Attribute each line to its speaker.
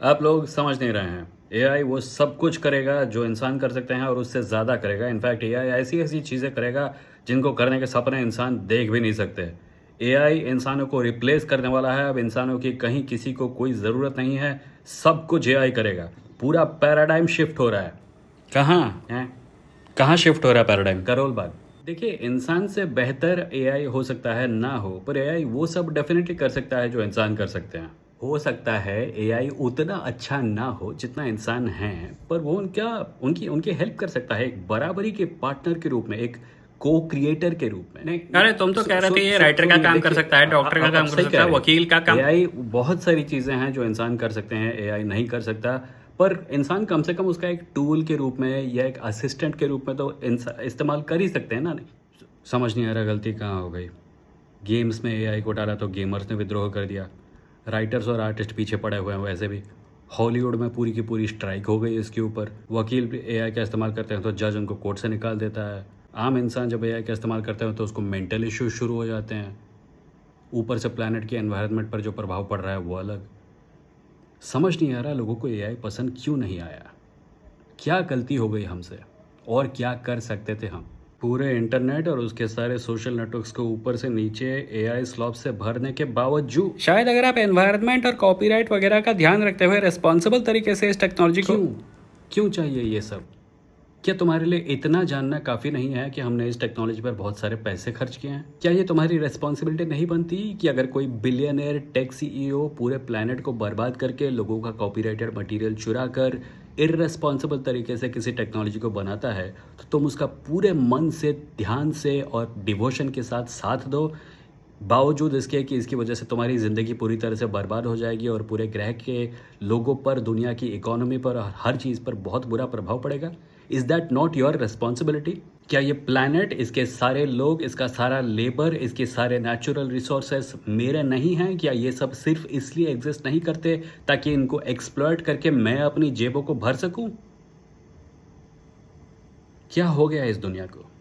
Speaker 1: आप लोग समझ नहीं रहे हैं। एआई वो सब कुछ करेगा जो इंसान कर सकते हैं और उससे ज़्यादा करेगा। इनफैक्ट एआई ऐसी-ऐसी चीज़ें करेगा जिनको करने के सपने इंसान देख भी नहीं सकते। एआई इंसानों को रिप्लेस करने वाला है। अब इंसानों की कहीं किसी को कोई ज़रूरत नहीं है। सब कुछ एआई करेगा। पूरा पैराडाइम शिफ्ट हो रहा है। कहाँ हैं? कहाँ शिफ्ट हो रहा है पैराडाइम? करोल बाग। देखिए, इंसान से बेहतर एआई हो सकता है, ना हो, पर एआई वो सब डेफ़िनिटली कर सकता है जो इंसान कर सकते हैं। हो सकता है एआई उतना अच्छा ना हो जितना इंसान हैं, पर वो उनका उनकी उनकी हेल्प कर सकता है एक बराबरी के पार्टनर के रूप में, एक को-क्रिएटर के रूप में। नहीं,
Speaker 2: अरे तुम तो कह रहे थे ये राइटर का
Speaker 1: सुनिए,
Speaker 2: काम कर
Speaker 1: देखिए,
Speaker 2: सकता है, डॉक्टर का
Speaker 1: आप
Speaker 2: काम कर
Speaker 1: सही
Speaker 2: सकता
Speaker 1: कह
Speaker 2: है,
Speaker 1: रहे हैं।
Speaker 2: वकील का काम।
Speaker 1: एआई बहुत सारी चीज़ें हैं जो इंसान कर सकते हैं, एआई नहीं कर सकता। पर इंसान कम से कम उसका एक टूल के रूप में या एक असिस्टेंट के रूप में तो इस्तेमाल कर ही सकते हैं ना। नहीं, समझ नहीं आ रहा गलती कहाँ हो गई। गेम्स में एआई को डाला तो गेमर्स ने विद्रोह कर दिया। राइटर्स और आर्टिस्ट पीछे पड़े हुए हैं वैसे भी। हॉलीवुड में पूरी की पूरी स्ट्राइक हो गई इसके ऊपर। वकील भी एआई का इस्तेमाल करते हैं तो जज उनको कोर्ट से निकाल देता है। आम इंसान जब एआई का इस्तेमाल करते हैं तो उसको मेंटल इश्यूज शुरू हो जाते हैं। ऊपर से प्लैनेट के एनवायरनमेंट पर जो प्रभाव पड़ रहा है वो अलग। समझ नहीं आ रहा लोगों को एआई पसंद क्यों नहीं आया। क्या गलती हो गई हमसे और क्या कर सकते थे हम। पूरे इंटरनेट और उसके सारे सोशल नेटवर्क्स को ऊपर से नीचे एआई स्लॉप से भरने के बावजूद
Speaker 2: शायद अगर आप एनवायरनमेंट और कॉपीराइट वगैरह का ध्यान रखते हुए रिस्पॉन्सिबल तरीके से इस टेक्नोलॉजी को।
Speaker 1: क्यों क्यों चाहिए ये सब। क्या तुम्हारे लिए इतना जानना काफ़ी नहीं है कि हमने इस टेक्नोलॉजी पर बहुत सारे पैसे खर्च किए हैं। क्या ये तुम्हारी रिस्पॉन्सिबिलिटी नहीं बनती कि अगर कोई बिलियनियर टेक सीईओ पूरे प्लेनेट को बर्बाद करके लोगों का कॉपीराइटेड मटेरियल चुरा कर इररेस्पॉन्सिबल तरीके से किसी टेक्नोलॉजी को बनाता है तो तुम उसका पूरे मन से, ध्यान से और डिवोशन के साथ साथ दो, बावजूद इसके कि इसकी वजह से तुम्हारी ज़िंदगी पूरी तरह से बर्बाद हो जाएगी और पूरे ग्रह के लोगों पर, दुनिया की इकोनॉमी पर और हर चीज़ पर बहुत बुरा प्रभाव पड़ेगा। Is that not your responsibility. क्या ये प्लैनेट, इसके सारे लोग, इसका सारा लेबर, इसके सारे नेचुरल रिसोर्सेस मेरे नहीं हैं? क्या ये सब सिर्फ इसलिए एग्जिस्ट नहीं करते ताकि इनको एक्सप्लॉइट करके मैं अपनी जेबों को भर सकूं? क्या हो गया इस दुनिया को।